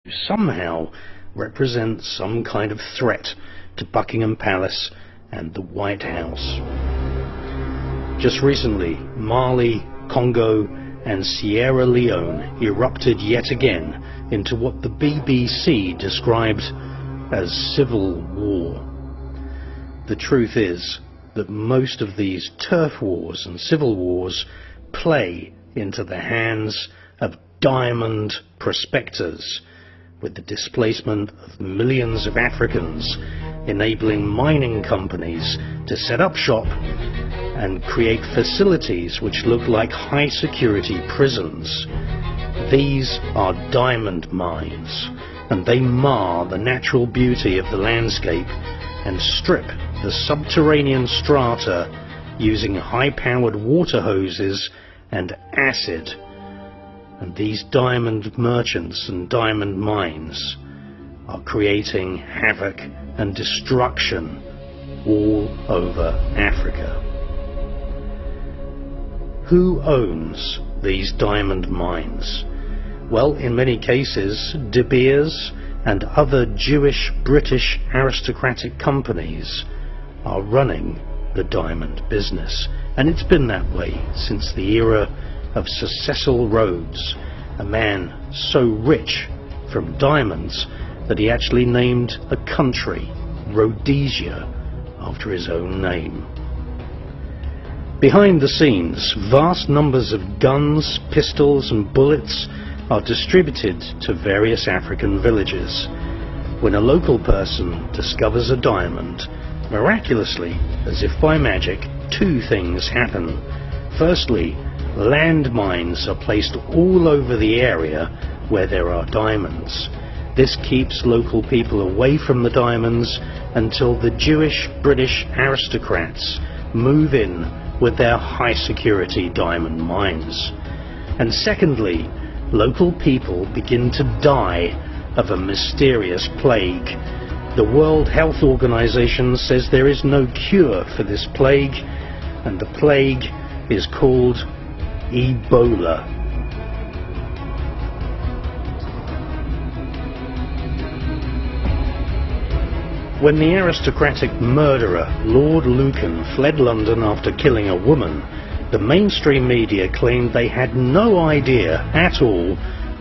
somehow represent some kind of threat to Buckingham Palace and the White House. Just recently, Mali, Congo and Sierra Leone erupted yet again into what the BBC described as civil war. The truth is that most of these turf wars and civil wars play into the hands of diamond prospectors, with the displacement of millions of Africans, enabling mining companies to set up shop and create facilities which look like high-security prisons. These are diamond mines, and they mar the natural beauty of the landscape and strip the subterranean strata using high-powered water hoses and acid. And these diamond merchants and diamond mines are creating havoc and destruction all over Africa. Who owns these diamond mines? Well, in many cases, De Beers and other Jewish British aristocratic companies are running the diamond business. And it's been that way since the era of Sir Cecil Rhodes, a man so rich from diamonds that he actually named a country, Rhodesia, after his own name. Behind the scenes, vast numbers of guns, pistols and bullets are distributed to various African villages. When a local person discovers a diamond, miraculously, as if by magic, two things happen. Firstly, landmines are placed all over the area where there are diamonds. This keeps local people away from the diamonds until the Jewish British aristocrats move in with their high-security diamond mines. And secondly, local people begin to die of a mysterious plague. The World Health Organization says there is no cure for this plague, and the plague is called Ebola. When the aristocratic murderer Lord Lucan fled London after killing a woman, the mainstream media claimed they had no idea at all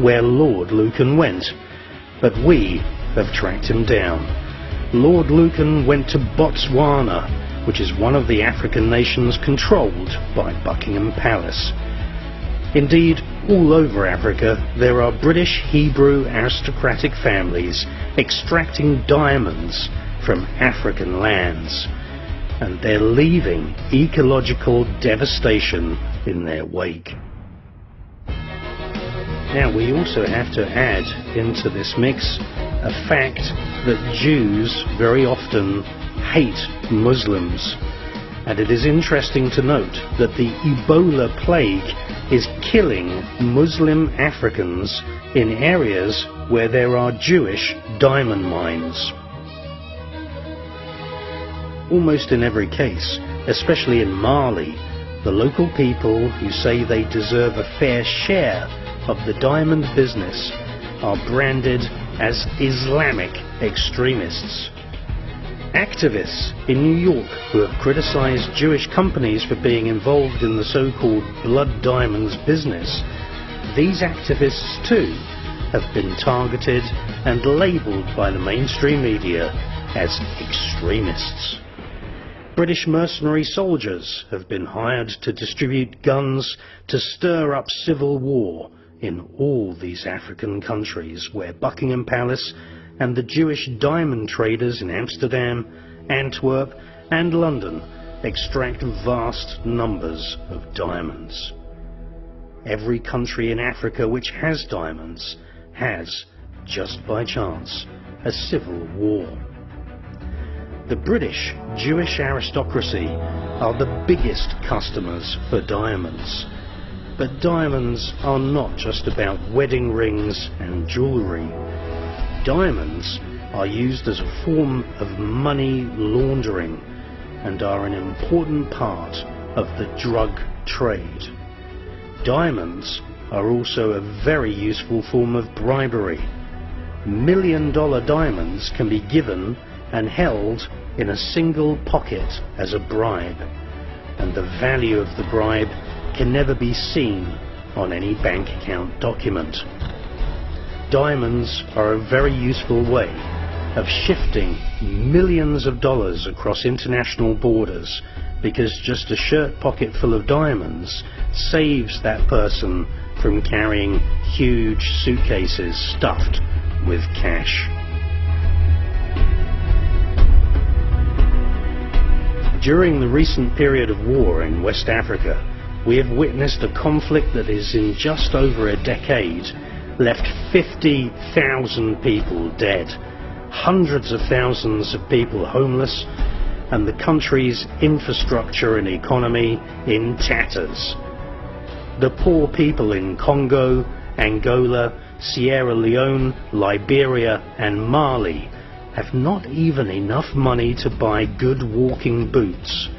where Lord Lucan went. But we have tracked him down. Lord Lucan went to Botswana, which is one of the African nations controlled by Buckingham Palace. Indeed, all over Africa there are British Hebrew aristocratic families extracting diamonds from African lands, and they're leaving ecological devastation in their wake. Now, we also have to add into this mix a fact that Jews very often hate Muslims, and it is interesting to note that the Ebola plague is killing Muslim Africans in areas where there are Jewish diamond mines. Almost in every case, especially in Mali, the local people who say they deserve a fair share of the diamond business are branded as Islamic extremists. Activists in New York who have criticized Jewish companies for being involved in the so-called blood diamonds business, these activists too have been targeted and labelled by the mainstream media as extremists. British mercenary soldiers have been hired to distribute guns to stir up civil war in all these African countries where Buckingham Palace and the Jewish diamond traders in Amsterdam, Antwerp and London extract vast numbers of diamonds. Every country in Africa which has diamonds has, just by chance, a civil war. The British Jewish aristocracy are the biggest customers for diamonds. But diamonds are not just about wedding rings and jewellery. Diamonds are used as a form of money laundering and are an important part of the drug trade. Diamonds are also a very useful form of bribery. million-dollar diamonds can be given and held in a single pocket as a bribe, and the value of the bribe can never be seen on any bank account document. Diamonds are a very useful way of shifting millions of dollars across international borders, because just a shirt pocket full of diamonds saves that person from carrying huge suitcases stuffed with cash. During the recent period of war in West Africa, we have witnessed a conflict that is in just over a decade left 50,000 people dead, hundreds of thousands of people homeless, and the country's infrastructure and economy in tatters. The poor people in Congo, Angola, Sierra Leone, Liberia and Mali have not even enough money to buy good walking boots.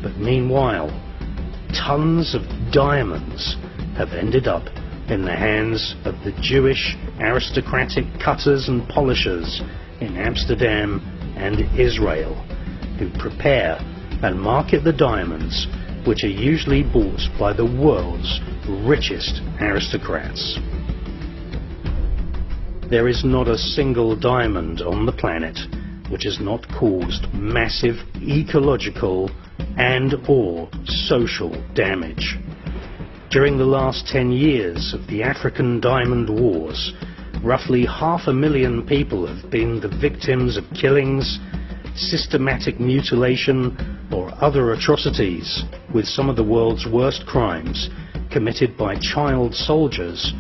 But meanwhile, tons of diamonds have ended up in the hands of the Jewish aristocratic cutters and polishers in Amsterdam and Israel, who prepare and market the diamonds which are usually bought by the world's richest aristocrats. There is not a single diamond on the planet which has not caused massive ecological and/or social damage. During the last 10 years of the African Diamond Wars, roughly 500,000 people have been the victims of killings, systematic mutilation or other atrocities, with some of the world's worst crimes committed by child soldiers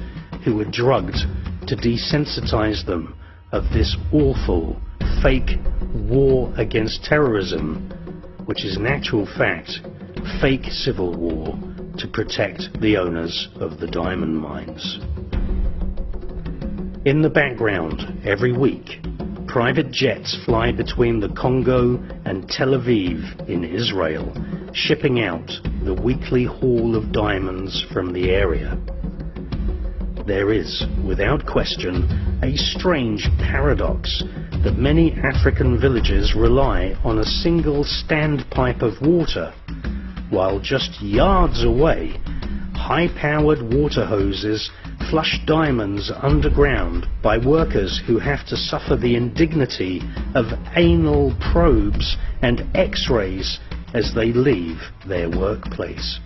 who were drugged to desensitize them of this awful, fake war against terrorism, which is in actual fact fake civil war to protect the owners of the diamond mines. In the background, every week, private jets fly between the Congo and Tel Aviv in Israel, shipping out the weekly haul of diamonds from the area. There is, without question, a strange paradox that many African villages rely on a single standpipe of water, while just yards away, high-powered water hoses flush diamonds underground by workers who have to suffer the indignity of anal probes and x-rays as they leave their workplace.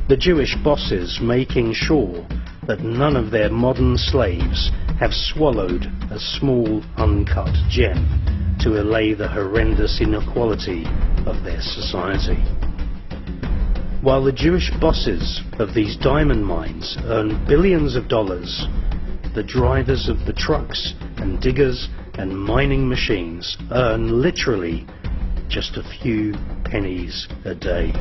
The Jewish bosses making sure that none of their modern slaves have swallowed a small uncut gem to allay the horrendous inequality of their society. While the Jewish bosses of these diamond mines earn billions of dollars, the drivers of the trucks and diggers and mining machines earn literally just a few pennies a day.